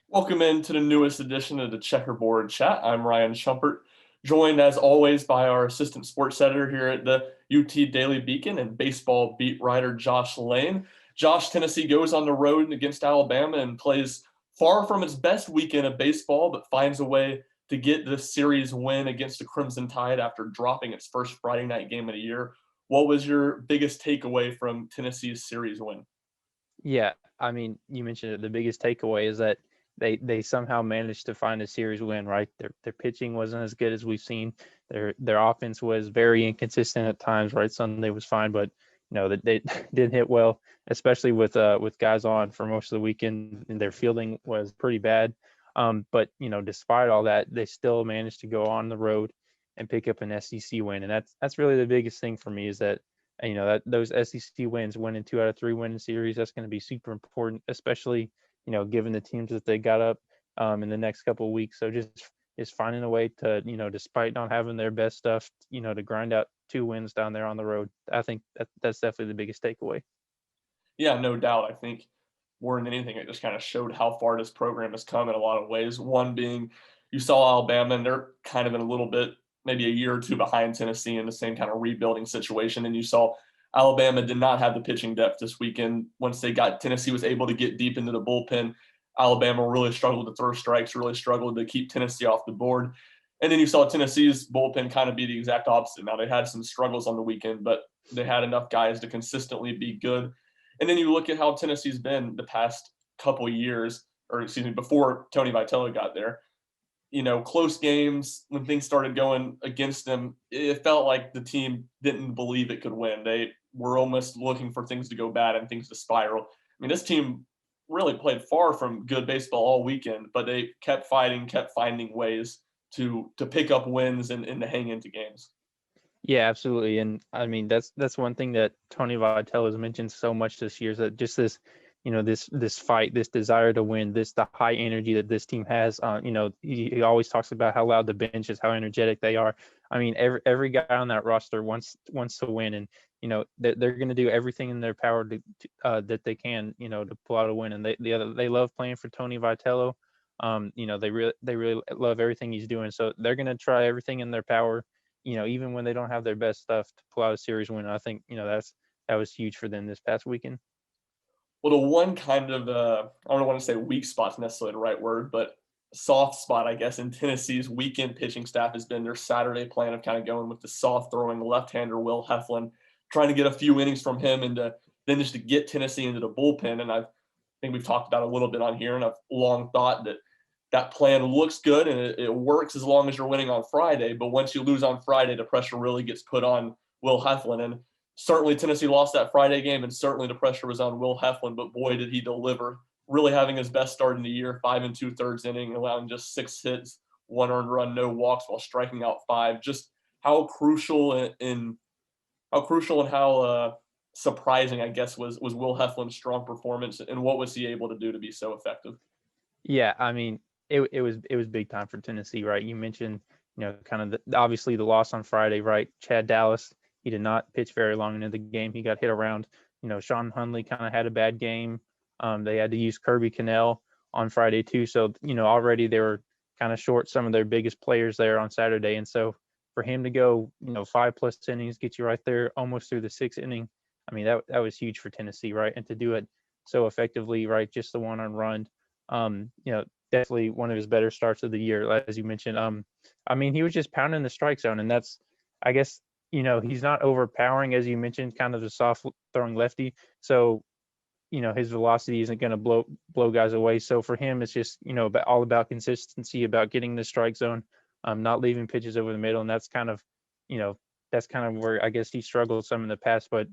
Welcome into the newest edition of the Checkerboard Chat. I'm Ryan Shumpert, joined as always by our assistant sports editor here at the UT Daily Beacon and baseball beat writer Josh Lane. Josh, Tennessee goes on the road against Alabama and plays far from its best weekend of baseball, but finds a way to get the series win against the Crimson Tide after dropping its first Friday night game of the year. What was your biggest takeaway from Tennessee's series win? Yeah, I mean, you mentioned it. The biggest takeaway is that they somehow managed to find a series win, right? Their pitching wasn't as good as we've seen. Their offense was very inconsistent at times, right? Sunday was fine, but that they didn't hit well, especially with guys on for most of the weekend, and their fielding was pretty bad. But despite all that, they still managed to go on the road and pick up an SEC win, and that's really the biggest thing for me is that that those SEC wins, winning 2 out of 3 winning series, that's going to be super important, especially given the teams that they got up in the next couple of weeks. So just finding a way to despite not having their best stuff, to grind out 2 wins down there on the road. I think that's definitely the biggest takeaway. Yeah, no doubt. I think more than anything, it just kind of showed how far this program has come in a lot of ways. One being you saw Alabama, and they're kind of in a little bit, maybe a year or two behind Tennessee in the same kind of rebuilding situation. And you saw Alabama did not have the pitching depth this weekend. Once they got Tennessee was able to get deep into the bullpen, Alabama really struggled to throw strikes, really struggled to keep Tennessee off the board. And then you saw Tennessee's bullpen kind of be the exact opposite. Now they had some struggles on the weekend, but they had enough guys to consistently be good. And then you look at how Tennessee's been the past couple years, or excuse me, before Tony Vitello got there. Close games when things started going against them, it felt like the team didn't believe it could win. They were almost looking for things to go bad and things to spiral. I mean, this team really played far from good baseball all weekend, but they kept fighting, kept finding ways to pick up wins and to hang into games. Yeah, absolutely. And I mean, that's one thing that Tony Vitello has mentioned so much this year is that just this, this fight, this desire to win, the high energy that this team has. He always talks about how loud the bench is, how energetic they are. I mean, every guy on that roster wants to win, and they're going to do everything in their power that they can, to pull out a win. And they love playing for Tony Vitello. They really love everything he's doing. So they're going to try everything in their power, even when they don't have their best stuff to pull out a series win. I think, that was huge for them this past weekend. Well, the one kind of I don't want to say weak spot's necessarily the right word, but soft spot, I guess, in Tennessee's weekend pitching staff has been their Saturday plan of kind of going with the soft throwing left-hander Will Heflin, trying to get a few innings from him and then just to get Tennessee into the bullpen. And I think we've talked about a little bit on here, and I've long thought that that plan looks good and it works as long as you're winning on Friday. But once you lose on Friday, the pressure really gets put on Will Heflin. And certainly Tennessee lost that Friday game, and certainly the pressure was on Will Heflin. But boy, did he deliver! Really having his best start in the year, 5 2/3 inning, allowing just 6 hits, 1 earned run, no walks, while striking out 5. Just how crucial and how surprising, I guess, was Will Heflin's strong performance, and what was he able to do to be so effective? Yeah, I mean, it was big time for Tennessee, right? You mentioned, kind of obviously the loss on Friday, right? Chad Dallas, he did not pitch very long into the game. He got hit around. Sean Hunley kind of had a bad game. They had to use Kirby Cannell on Friday too. So, already they were kind of short some of their biggest players there on Saturday. And so for him to go, 5+ innings, get you right there almost through the 6th inning, I mean, that was huge for Tennessee, right? And to do it so effectively, right? Just the one on run. Definitely one of his better starts of the year, as you mentioned. I mean, he was just pounding the strike zone, and that's, I guess, he's not overpowering, as you mentioned, kind of a soft throwing lefty. So, his velocity isn't going to blow guys away. So for him, it's just, all about consistency, about getting the strike zone, not leaving pitches over the middle. And you know, that's kind of where I guess he struggled some in the past. But,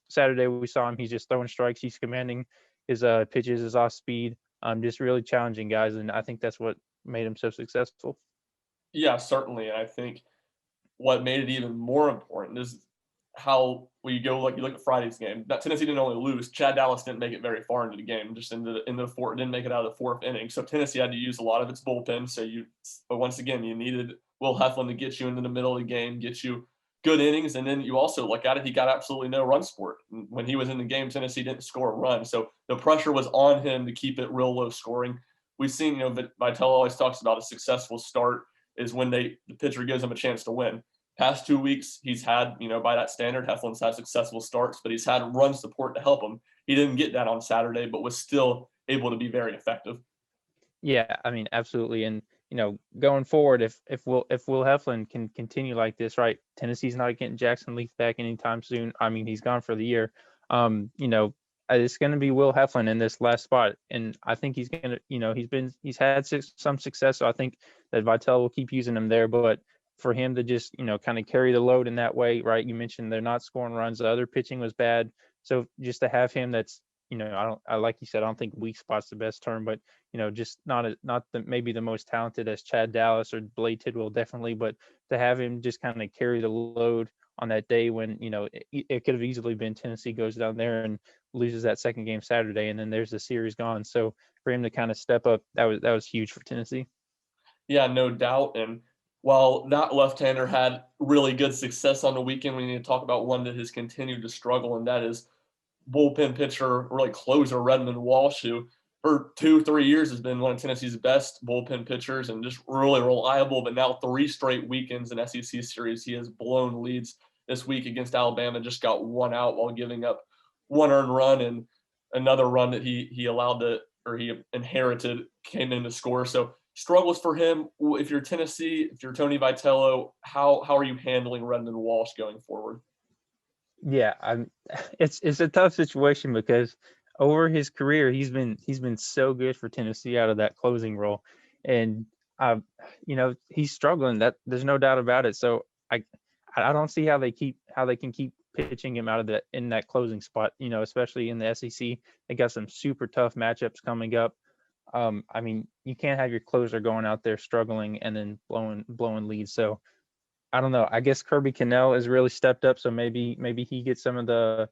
Saturday we saw him, he's just throwing strikes. He's commanding his pitches, his off speed, just really challenging guys. And I think that's what made him so successful. Yeah, certainly. And I think what made it even more important is how when you go, like, you look at Friday's game. That Tennessee didn't only lose, Chad Dallas didn't make it very far into the game, just into the fourth, didn't make it out of the fourth inning. So Tennessee had to use a lot of its bullpen. But once again, you needed Will Heflin to get you into the middle of the game, get you good innings, and then you also look at it. He got absolutely no run support when he was in the game. Tennessee didn't score a run, so the pressure was on him to keep it real low scoring. we've seen, Vitale always talks about a successful start is when the pitcher gives him a chance to win. Past 2 weeks, he's had, by that standard, Heflin's had successful starts, but he's had run support to help him. He didn't get that on Saturday, but was still able to be very effective. Yeah, I mean, absolutely. And going forward, if Will Heflin can continue like this, right? Tennessee's not getting Jackson Leaf back anytime soon. I mean, he's gone for the year. It's going to be Will Heflin in this last spot, and I think he's going to, he's had some success. So I think that Vitale will keep using him there, but for him to just, kind of carry the load in that way, right? You mentioned they're not scoring runs. The other pitching was bad. So just to have him that's, I like you said, I don't think weak spot's the best term, but just not maybe the most talented as Chad Dallas or Blade Tidwell, definitely, but to have him just kind of carry the load on that day when it could have easily been Tennessee goes down there and loses that second game Saturday, and then there's the series gone. So for him to kind of step up, that was huge for Tennessee. Yeah, no doubt. And while that left-hander had really good success on the weekend, we need to talk about one that has continued to struggle, and that is bullpen pitcher, really closer Redmond Walsh, who for 2-3 years has been one of Tennessee's best bullpen pitchers and just really reliable. But now 3 straight weekends in SEC series, he has blown leads. This week against Alabama, just got one out while giving up one earned run, and another run that he allowed to, or he inherited, came in to score. So struggles for him. If you're Tennessee, if you're Tony Vitello, how are you handling Redmond Walsh going forward? Yeah, it's a tough situation because over his career he's been so good for Tennessee out of that closing role, and he's struggling. That there's no doubt about it. So I don't see how they can keep pitching him out of that in that closing spot. Especially in the SEC, they got some super tough matchups coming up. I mean, you can't have your closer going out there struggling and then blowing leads. So I don't know. I guess Kirby Cannell has really stepped up, so maybe he gets some of the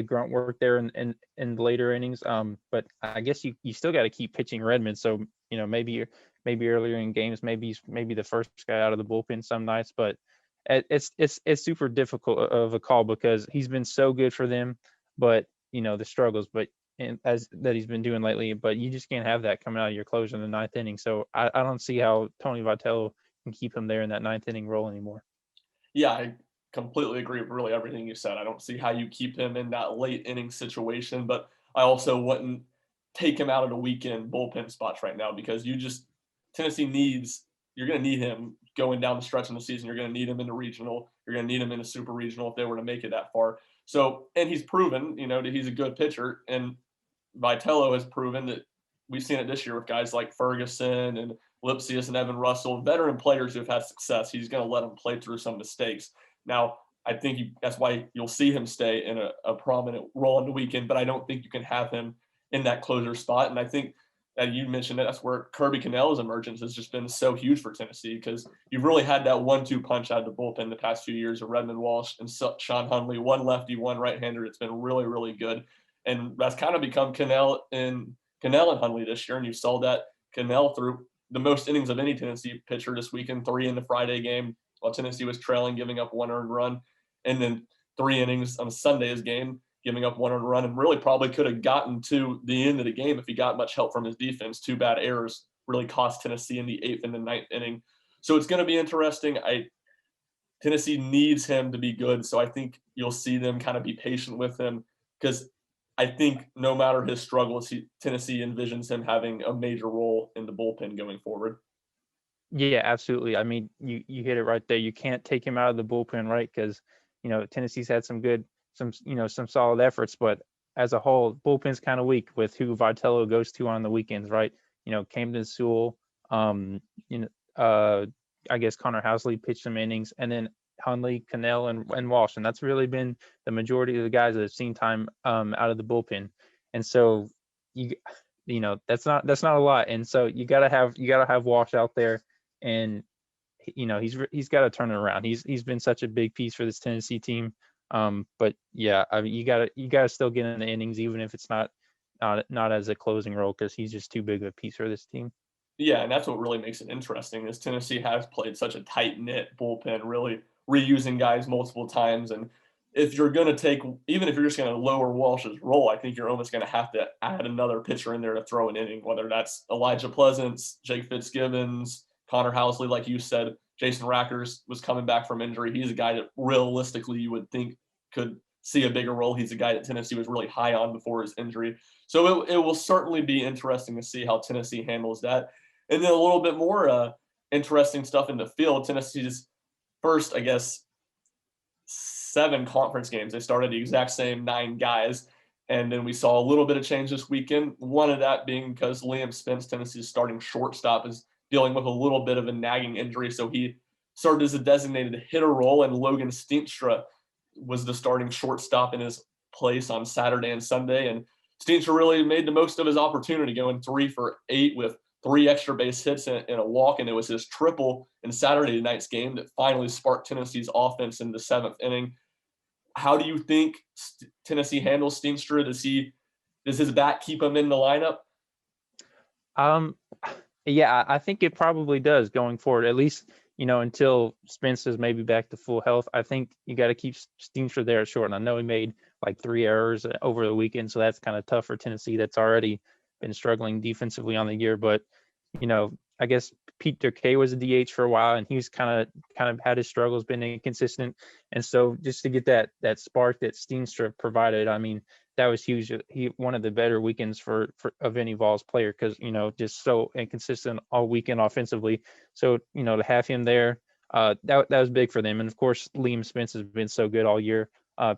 grunt work there in the later innings. But I guess you still got to keep pitching Redmond. So maybe earlier in games, maybe the first guy out of the bullpen some nights. But it's super difficult of a call because he's been so good for them, but the struggles, but and as that he's been doing lately. But you just can't have that coming out of your closer in the ninth inning. So I don't see how Tony Vitello can keep him there in that ninth inning role anymore. Yeah, I completely agree with really everything you said. I don't see how you keep him in that late inning situation, but I also wouldn't take him out of the weekend bullpen spots right now because Tennessee you're going to need him going down the stretch in the season. You're going to need him in the regional. You're going to need him in the super regional if they were to make it that far. So, and he's proven, that he's a good pitcher, and Vitello has proven that we've seen it this year with guys like Ferguson and Lipsius and Evan Russell, veteran players who have had success. He's going to let them play through some mistakes. Now, I think that's why you'll see him stay in a prominent role on the weekend, but I don't think you can have him in that closer spot. And I think that you mentioned that's where Kirby Cannell's emergence has just been so huge for Tennessee because you've really had that 1-2 punch out of the bullpen the past few years of Redmond Walsh and Sean Hunley, one lefty, one right-hander. It's been really, really good. And that's kind of become Cannell and Hunley this year. And you saw that Cannell threw the most innings of any Tennessee pitcher this weekend, 3 in the Friday game while Tennessee was trailing, giving up one earned run, and then 3 innings on Sunday's game, giving up one earned run, and really probably could have gotten to the end of the game if he got much help from his defense. 2 bad errors really cost Tennessee in the 8th and the 9th inning. So it's going to be interesting. Tennessee needs him to be good, so I think you'll see them kind of be patient with him because I think no matter his struggles, Tennessee envisions him having a major role in the bullpen going forward. Yeah, absolutely. I mean, you hit it right there. You can't take him out of the bullpen, right? Because Tennessee's had some solid efforts, but as a whole, bullpen's kind of weak with who Vitello goes to on the weekends, right? Camden Sewell, I guess Connor Housley pitched some innings, and then Hunley, Cannell, and Walsh, and that's really been the majority of the guys that have seen time out of the bullpen. And so that's not a lot. And so you gotta have Walsh out there, and he's got to turn it around. He's been such a big piece for this Tennessee team. But yeah, I mean, you gotta still get in the innings, even if it's not as a closing role, because he's just too big of a piece for this team. Yeah, and that's what really makes it interesting is Tennessee has played such a tight-knit bullpen, really reusing guys multiple times. And if you're going to take, even if you're just going to lower Walsh's role, I think you're almost going to have to add another pitcher in there to throw an inning, whether that's Elijah Pleasance, Jake Fitzgibbons, Connor Housley, like you said. Jason Rackers was coming back from injury. He's a guy that realistically you would think could see a bigger role. He's a guy that Tennessee was really high on before his injury. So it will certainly be interesting to see how Tennessee handles that. And then a little bit more interesting stuff in the field. Tennessee's first, I guess, 7 conference games. They started the exact same 9 guys. And then we saw a little bit of change this weekend. One of that being because Liam Spence, Tennessee's starting shortstop, is dealing with a little bit of a nagging injury. So he served as a designated hitter role, and Logan Steenstra was the starting shortstop in his place on Saturday and Sunday. And Steenstra really made the most of his opportunity, going 3 for 8 with 3 extra base hits and a walk. And it was his triple in Saturday night's game that finally sparked Tennessee's offense in the 7th inning. How do you think Tennessee handles Steenstra? Does his bat keep him in the lineup? Yeah, I think it probably does going forward, at least, until Spence is maybe back to full health. I think you got to keep Steenstra there at short. And I know he made like 3 errors over the weekend, so that's kind of tough for Tennessee. That's already been struggling defensively on the year. But, I guess Pete Durkay was a DH for a while, and he's kind of had his struggles, been inconsistent. And so just to get that spark that Steenstra provided, I mean, that was huge. One of the better weekends for of any Vols player, because just so inconsistent all weekend offensively. So to have him there, that was big for them. And of course, Liam Spence has been so good all year.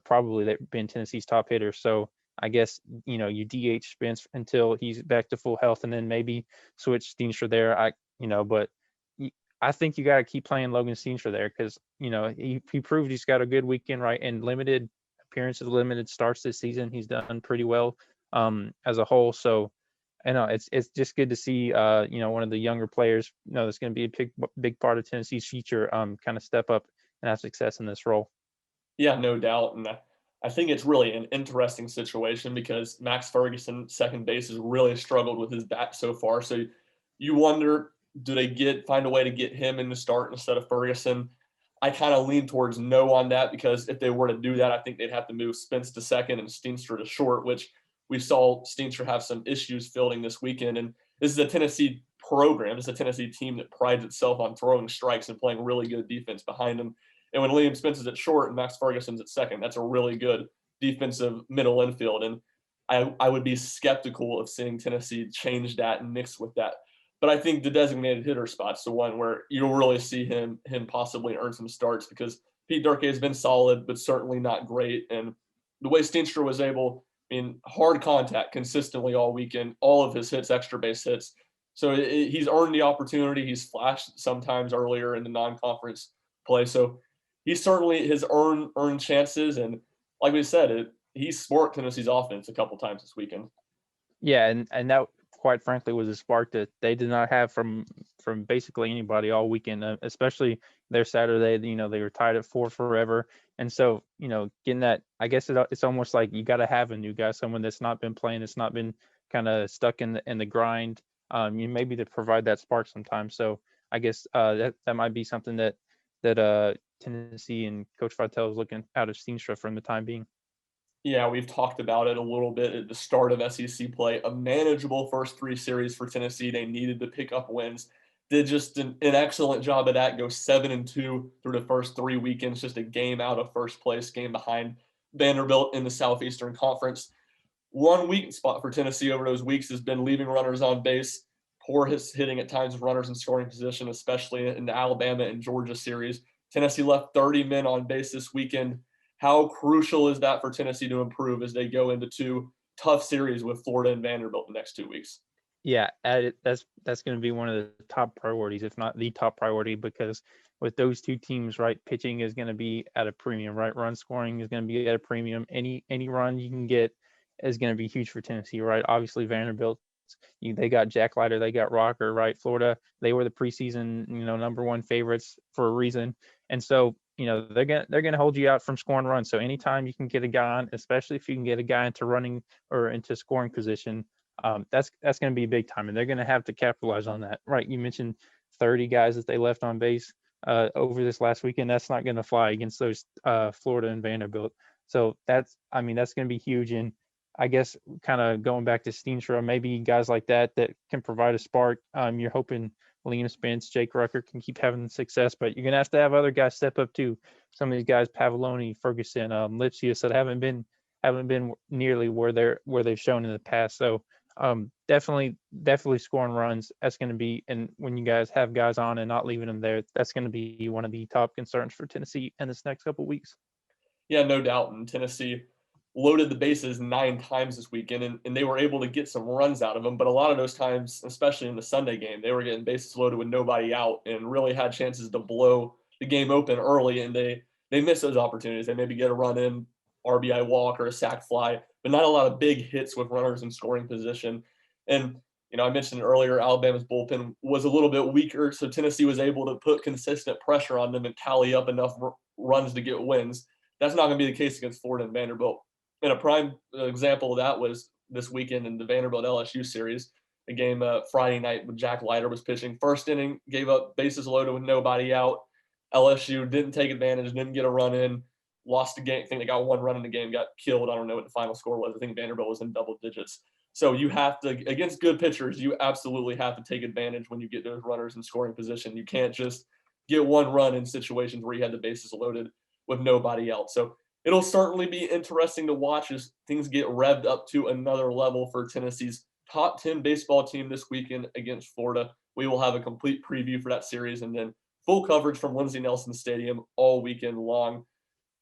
Probably they've been Tennessee's top hitter. So I guess you DH Spence until he's back to full health, and then maybe switch Steenstra there. But I think you got to keep playing Logan Steenstra there, because he proved he's got a good weekend, right? And limited appearances, limited starts this season, he's done pretty well as a whole. So I know it's just good to see one of the younger players that's going to be a big part of Tennessee's future kind of step up and have success in this role. Yeah, no doubt. And I think it's really an interesting situation because Max Ferguson, second base, has really struggled with his bat so far. So you wonder, do they find a way to get him in the start instead of Ferguson? I kind of lean towards no on that, because if they were to do that, I think they'd have to move Spence to second and Steenstra to short, which we saw Steenstra have some issues fielding this weekend. And this is a Tennessee program. It's a Tennessee team that prides itself on throwing strikes and playing really good defense behind them. And when Liam Spence is at short and Max Ferguson's at second, that's a really good defensive middle infield. And I would be skeptical of seeing Tennessee change that and mix with that. But I think the designated hitter spot's the one where you'll really see him possibly earn some starts, because Pete Durkay has been solid, but certainly not great. And the way Steenstra was able, hard contact consistently all weekend, all of his hits, extra base hits. So he's earned the opportunity. He's flashed sometimes earlier in the non-conference play. So he certainly has earned chances. And like we said, he sparked Tennessee's offense a couple times this weekend. Yeah, and that quite frankly was a spark that they did not have from basically anybody all weekend, especially their Saturday. They were tied at 4 forever, and so getting that, I guess it's almost like you got to have a new guy, someone that's not been playing, that's not been kind of stuck in the grind. Maybe to provide that spark sometimes. So I guess that might be something that Tennessee and Coach Vitale is looking out of Steenstra from the time being. Yeah, we've talked about it a little bit at the start of SEC play. A manageable first 3 series for Tennessee. They needed to pick up wins. Did just an excellent job of that. Go 7-2 through the first 3 weekends, just a game out of first place, game behind Vanderbilt in the Southeastern Conference. One weak spot for Tennessee over those weeks has been leaving runners on base, poor hitting at times with runners in scoring position, especially in the Alabama and Georgia series. Tennessee left 30 men on base this weekend. How crucial is that for Tennessee to improve as they go into 2 tough series with Florida and Vanderbilt the next 2 weeks? Yeah, that's going to be one of the top priorities, if not the top priority, because with those 2 teams, right, pitching is going to be at a premium, right? Run scoring is going to be at a premium. Any run you can get is going to be huge for Tennessee, right? Obviously, Vanderbilt, they got Jack Leiter, they got Rocker, right? Florida, they were the preseason, number 1 favorites for a reason, and so they're gonna hold you out from scoring runs. So anytime you can get a guy on, especially if you can get a guy into running or into scoring position, that's going to be big time, and they're going to have to capitalize on that, right? You mentioned 30 guys that they left on base. over this last weekend. That's not going to fly against those Florida and Vanderbilt. So that's going to be huge. And I guess kind of going back to Steenstra, maybe guys like that can provide a spark. You're hoping Liam Spence, Jake Rucker can keep having success, but you're going to have other guys step up too. Some of these guys, Pavoloni, Ferguson, Lipsius, that haven't been nearly where they've shown in the past. So definitely scoring runs. That's going to be, and when you guys have guys on and not leaving them there, that's going to be one of the top concerns for Tennessee in this next couple of weeks. Yeah, no doubt. And Tennessee loaded the bases 9 times this weekend, and they were able to get some runs out of them. But a lot of those times, especially in the Sunday game, they were getting bases loaded with nobody out and really had chances to blow the game open early, and they missed those opportunities. They maybe get a run in, RBI walk, or a sac fly, but not a lot of big hits with runners in scoring position. And I mentioned earlier, Alabama's bullpen was a little bit weaker, so Tennessee was able to put consistent pressure on them and tally up enough runs to get wins. That's not going to be the case against Florida and Vanderbilt. And a prime example of that was this weekend in the Vanderbilt LSU series, a game Friday night when Jack Leiter was pitching. First inning, gave up bases loaded with nobody out. LSU didn't take advantage, didn't get a run in, lost the game. I think they got one run in the game, got killed. I don't know what the final score was. I think Vanderbilt was in double digits. So you have to, against good pitchers, you absolutely have to take advantage when you get those runners in scoring position. You can't just get one run in situations where you had the bases loaded with nobody else. So it'll certainly be interesting to watch as things get revved up to another level for Tennessee's top 10 baseball team this weekend against Florida. We will have a complete preview for that series and then full coverage from Lindsey Nelson Stadium all weekend long.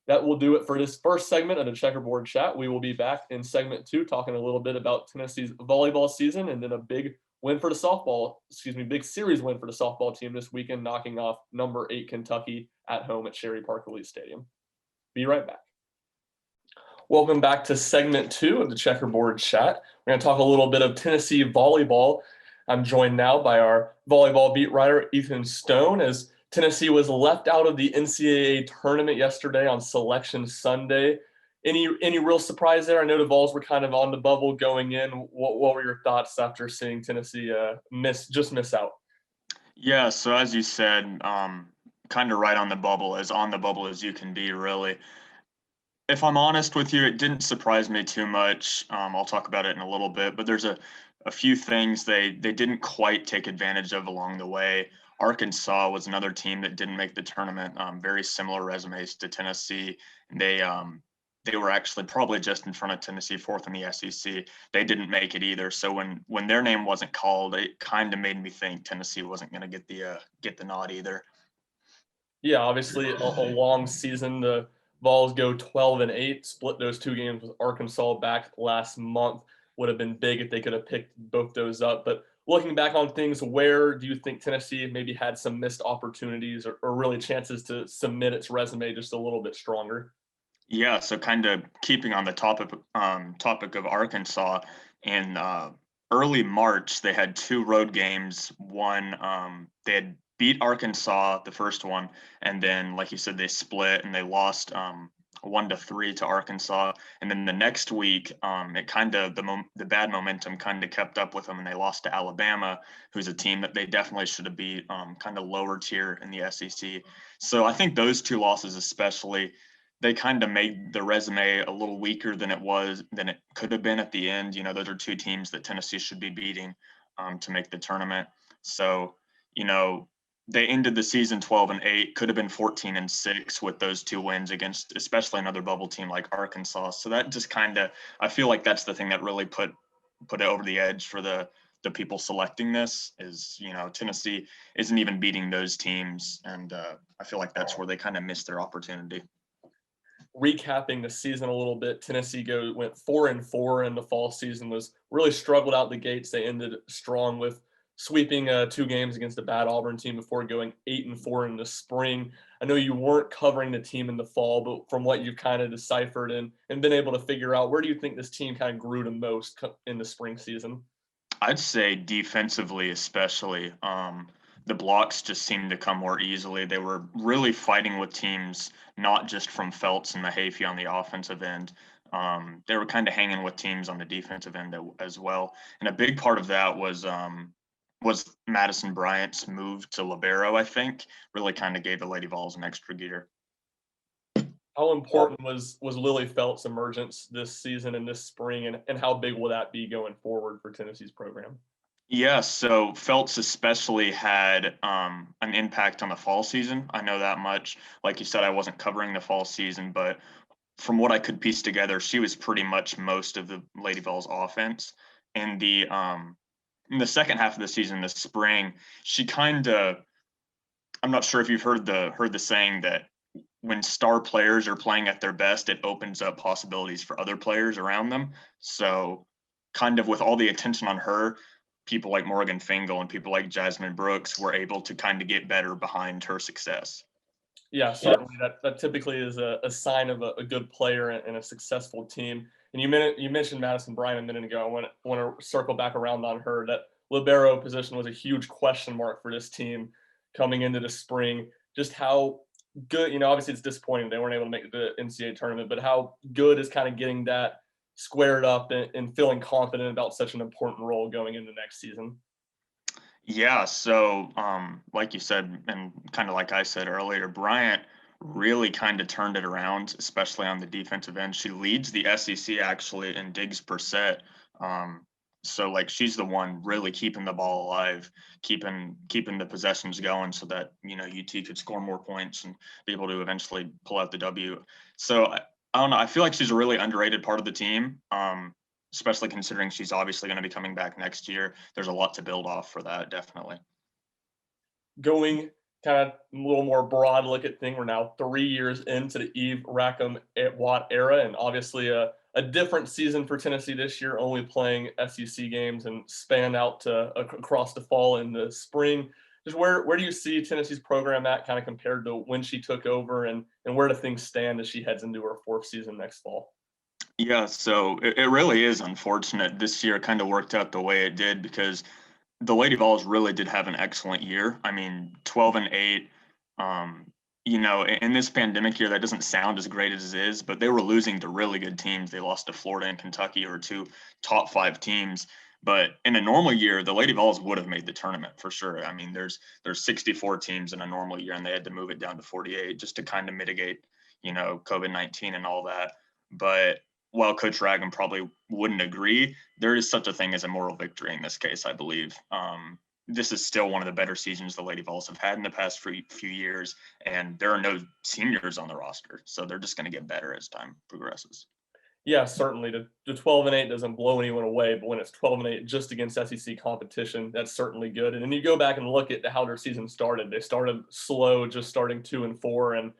That will do it for this first segment of the Checkerboard Chat. We will be back in segment 2 talking a little bit about Tennessee's volleyball season and then a big big series win for the softball team this weekend, knocking off number 8 Kentucky at home at Sherry Park Elite Stadium. Be right back. Welcome back to segment 2 of the Checkerboard Chat. We're going to talk a little bit of Tennessee volleyball. I'm joined now by our volleyball beat writer, Ethan Stone, as Tennessee was left out of the NCAA tournament yesterday on Selection Sunday. Any real surprise there? I know the Vols were kind of on the bubble going in. What were your thoughts after seeing Tennessee miss out? Yeah, so as you said, kind of right on the bubble as you can be, really. If I'm honest with you, it didn't surprise me too much. I'll talk about it in a little bit, but there's a few things they didn't quite take advantage of along the way. Arkansas was another team that didn't make the tournament. Very similar resumes to Tennessee. They were actually probably just in front of Tennessee, 4th in the SEC. They didn't make it either. So when their name wasn't called, it kind of made me think Tennessee wasn't going to get the nod either. Yeah, obviously a long season. The Vols go 12-8, split those 2 games with Arkansas back last month. Would have been big if they could have picked both those up. But looking back on things, where do you think Tennessee maybe had some missed opportunities or really chances to submit its resume just a little bit stronger? Yeah, so kind of keeping on the topic of Arkansas, in early March, they had 2 road games. One, they had beat Arkansas, the first one, and then, like you said, they split and they lost 1-3 to Arkansas. And then the next week, it kind of the bad momentum kind of kept up with them, and they lost to Alabama, who's a team that they definitely should have beat, kind of lower tier in the SEC. So I think those 2 losses especially, they kind of made the resume a little weaker than it could have been at the end. Those are 2 teams that Tennessee should be beating to make the tournament. So, they ended the season 12-8, could have been 14-6 with those 2 wins against especially another bubble team like Arkansas. So that just I feel like that's the thing that really put it over the edge for the people selecting this is, Tennessee isn't even beating those teams. And I feel like that's where they kind of missed their opportunity. Recapping the season a little bit, Tennessee went 4-4 in the fall season, was really struggled out the gates. They ended strong with sweeping 2 games against a bad Auburn team before going 8-4 in the spring. I know you weren't covering the team in the fall, but from what you've kind of deciphered and been able to figure out, where do you think this team kind of grew the most in the spring season? I'd say defensively, especially. The blocks just seemed to come more easily. They were really fighting with teams, not just from Phelps and Mahaffey on the offensive end. They were kind of hanging with teams on the defensive end as well. And a big part of that was was Madison Bryant's move to libero, I think, really kind of gave the Lady Vols an extra gear. How important was Lily Felt's emergence this season and this spring, and how big will that be going forward for Tennessee's program? Yeah, so Phelps especially had an impact on the fall season. I know that much. Like you said, I wasn't covering the fall season, but from what I could piece together, she was pretty much most of the Lady Vols offense. In the second half of the season, the spring, she kind of, I'm not sure if you've heard the saying that when star players are playing at their best, it opens up possibilities for other players around them. So kind of with all the attention on her, people like Morgan Fingal and people like Jasmine Brooks were able to kind of get better behind her success. Yeah, certainly. That typically is a sign of a good player and a successful team. And you mentioned Madison Bryant a minute ago. I want to circle back around on her. That libero position was a huge question mark for this team coming into the spring. Just how good, obviously it's disappointing they weren't able to make the NCAA tournament, but how good is kind of getting that squared up and feeling confident about such an important role going into next season? Yeah, so like you said, and kind of like I said earlier, Bryant really kind of turned it around, especially on the defensive end. She leads the SEC actually in digs per set. Um, so like she's the one really keeping the ball alive, keeping the possessions going, so that UT could score more points and be able to eventually pull out the W. So I don't know. I feel like she's a really underrated part of the team. Especially considering she's obviously going to be coming back next year. There's a lot to build off for that, definitely. Going kind of a little more broad look at thing, we're now 3 years into the Eve Rackham Watt era, and obviously a different season for Tennessee this year, only playing SEC games and span out to across the fall and the spring. Just where do you see Tennessee's program at kind of compared to when she took over, and where do things stand as she heads into her fourth season next fall? Yeah, so it really is unfortunate this year kind of worked out the way it did because the Lady Vols really did have an excellent year. I mean, 12-8. Um, in this pandemic year, that doesn't sound as great as it is, but they were losing to really good teams. They lost to Florida and Kentucky, or two top five teams. But in a normal year, the Lady Vols would have made the tournament for sure. I mean, there's 64 teams in a normal year, and they had to move it down to 48 just to kind of mitigate, COVID-19 and all that. But while Coach Ragam probably wouldn't agree, there is such a thing as a moral victory in this case, I believe. This is still one of the better seasons the Lady Vols have had in the past few years, and there are no seniors on the roster, so they're just going to get better as time progresses. Yeah, certainly. The 12-8 doesn't blow anyone away, but when it's 12-8 just against SEC competition, that's certainly good. And then you go back and look at how their season started. They started slow, just starting 2-4, and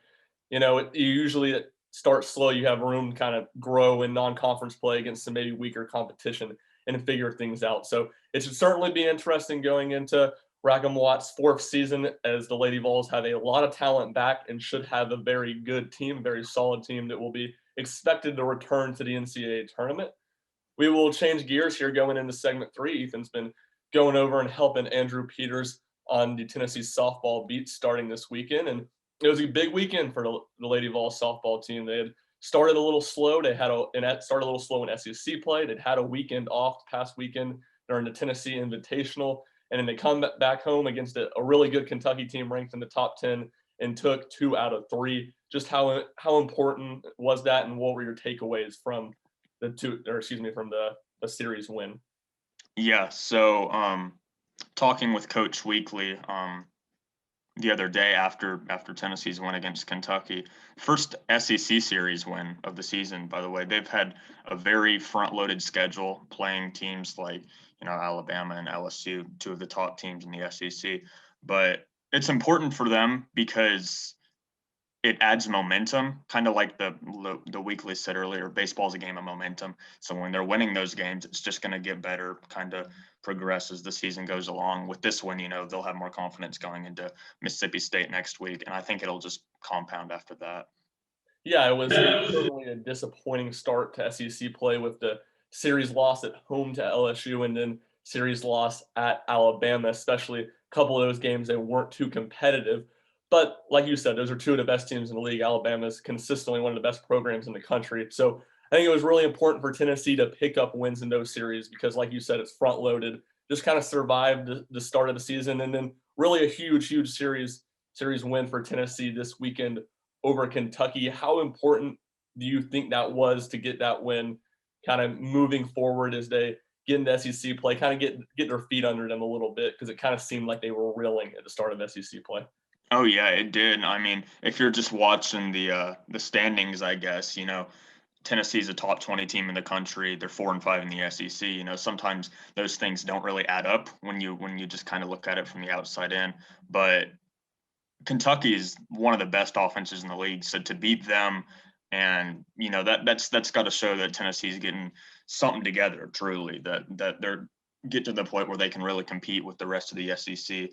you usually start slow. You have room to kind of grow in non-conference play against some maybe weaker competition and figure things out. So it should certainly be interesting going into Rackham Watt's fourth season, as the Lady Vols have a lot of talent back and should have a very good team, very solid team that will be expected to return to the NCAA tournament. We will change gears here going into segment 3. Ethan's been going over and helping Andrew Peters on the Tennessee softball beat starting this weekend. And it was a big weekend for the Lady Vols softball team. They had started a little slow. They had started a little slow in SEC play. They'd had a weekend off past weekend during the Tennessee Invitational. And then they come back home against a really good Kentucky team ranked in the top 10 and took 2 out of 3. Just how important was that, and what were your takeaways from from the series win? Yeah, so talking with Coach Weekly the other day after Tennessee's win against Kentucky, first SEC series win of the season, by the way. They've had a very front-loaded schedule, playing teams like Alabama and LSU, two of the top teams in the SEC. But it's important for them because it adds momentum, kind of like the Weekly said earlier. Baseball's a game of momentum. So when they're winning those games, it's just going to get better, kind of progress as the season goes along. With this one, they'll have more confidence going into Mississippi State next week, and I think it'll just compound after that. Yeah, it was certainly a disappointing start to SEC play with the series loss at home to LSU and then series loss at Alabama, especially a couple of those games they weren't too competitive. But like you said, those are two of the best teams in the league. Alabama's consistently one of the best programs in the country. So I think it was really important for Tennessee to pick up wins in those series because, like you said, it's front loaded. just kind of survived the start of the season, and then really a huge series win for Tennessee this weekend over Kentucky. How important do you think that was to get that win, kind of moving forward as they get into SEC play, kind of get their feet under them a little bit, because it kind of seemed like they were reeling at the start of SEC play? Oh yeah, it did. I mean, if you're just watching the standings, I guess, Tennessee's a top 20 team in the country. They're 4-5 in the SEC. Sometimes those things don't really add up when you just kind of look at it from the outside in. But Kentucky is one of the best offenses in the league. So to beat them, and that's got to show that Tennessee's getting something together. Truly, that they're get to the point where they can really compete with the rest of the SEC.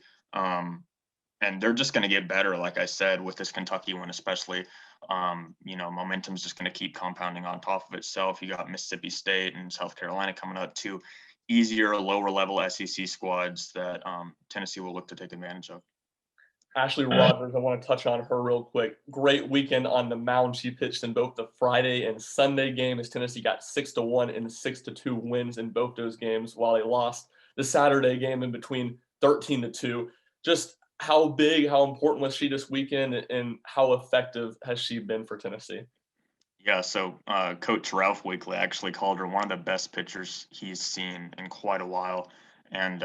And they're just going to get better, like I said, with this Kentucky one, especially. Momentum's just going to keep compounding on top of itself. You got Mississippi State and South Carolina coming up, two easier, lower level SEC squads that Tennessee will look to take advantage of. Ashley Rogers, I want to touch on her real quick. Great weekend on the mound. She pitched in both the Friday and Sunday game as Tennessee got 6-1 and 6-2 wins in both those games, while they lost the Saturday game in between 13-2. Just how big, how important was she this weekend, and how effective has she been for Tennessee? Yeah, so Coach Ralph Weekly actually called her one of the best pitchers he's seen in quite a while. And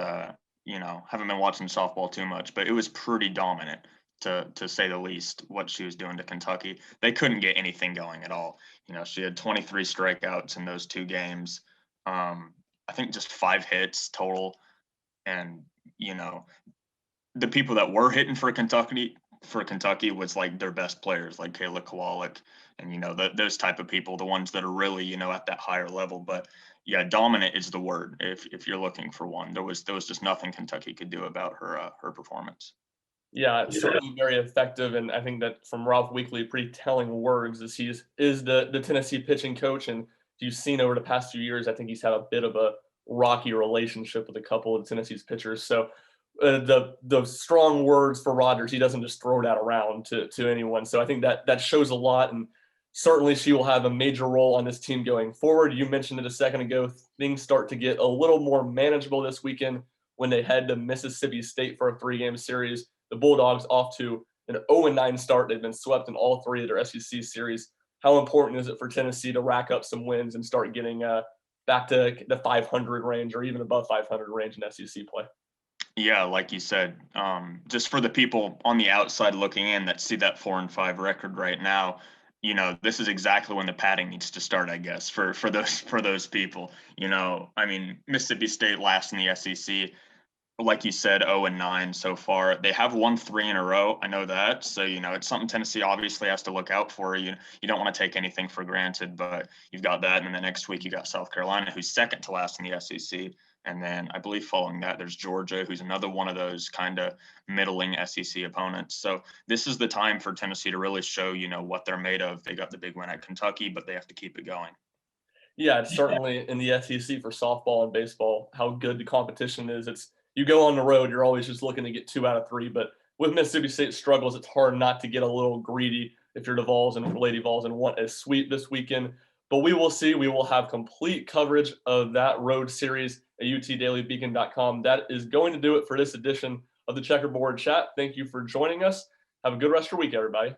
haven't been watching softball too much, but it was pretty dominant, to say the least, what she was doing to Kentucky. They couldn't get anything going at all. She had 23 strikeouts in those two games. I think just 5 hits total. And, the people that were hitting for Kentucky was like their best players, like Kayla Kowalik and, those type of people, the ones that are really, at that higher level. But yeah, dominant is the word. If you're looking for one, there was just nothing Kentucky could do about her performance. Yeah, it's certainly very effective, and I think that from Ralph Weekly, pretty telling words, as he is the Tennessee pitching coach, and you've seen over the past few years, I think he's had a bit of a rocky relationship with a couple of Tennessee's pitchers. So the strong words for Rogers, he doesn't just throw that around to anyone. So I think that shows a lot, and certainly she will have a major role on this team going forward. You mentioned it a second ago. Things start to get a little more manageable this weekend when they head to Mississippi State for a 3-game series. The Bulldogs off to an 0-9 start. They've been swept in all 3 of their SEC series. How important is it for Tennessee to rack up some wins and start getting back to the 500 range, or even above 500 range in SEC play? Yeah, like you said, just for the people on the outside looking in that see that 4-5 record right now, this is exactly when the padding needs to start, I guess, for those people. I mean, Mississippi State last in the SEC, like you said, 0-9 so far. They have won 3 in a row. I know that. So, it's something Tennessee obviously has to look out for. You don't want to take anything for granted, but you've got that. And then the next week you got South Carolina, who's second to last in the SEC. And then I believe following that, there's Georgia, who's another one of those kind of middling SEC opponents. So this is the time for Tennessee to really show, what they're made of. They got the big win at Kentucky, but they have to keep it going. Yeah, it's certainly in the SEC for softball and baseball, how good the competition is. You go on the road, you're always just looking to get 2 out of 3. But with Mississippi State struggles, it's hard not to get a little greedy if you're the Vols and Lady Vols and want a sweep this weekend. But we will see. We will have complete coverage of that road series at utdailybeacon.com. That is going to do it for this edition of the Checkerboard Chat. Thank you for joining us. Have a good rest of your week, everybody.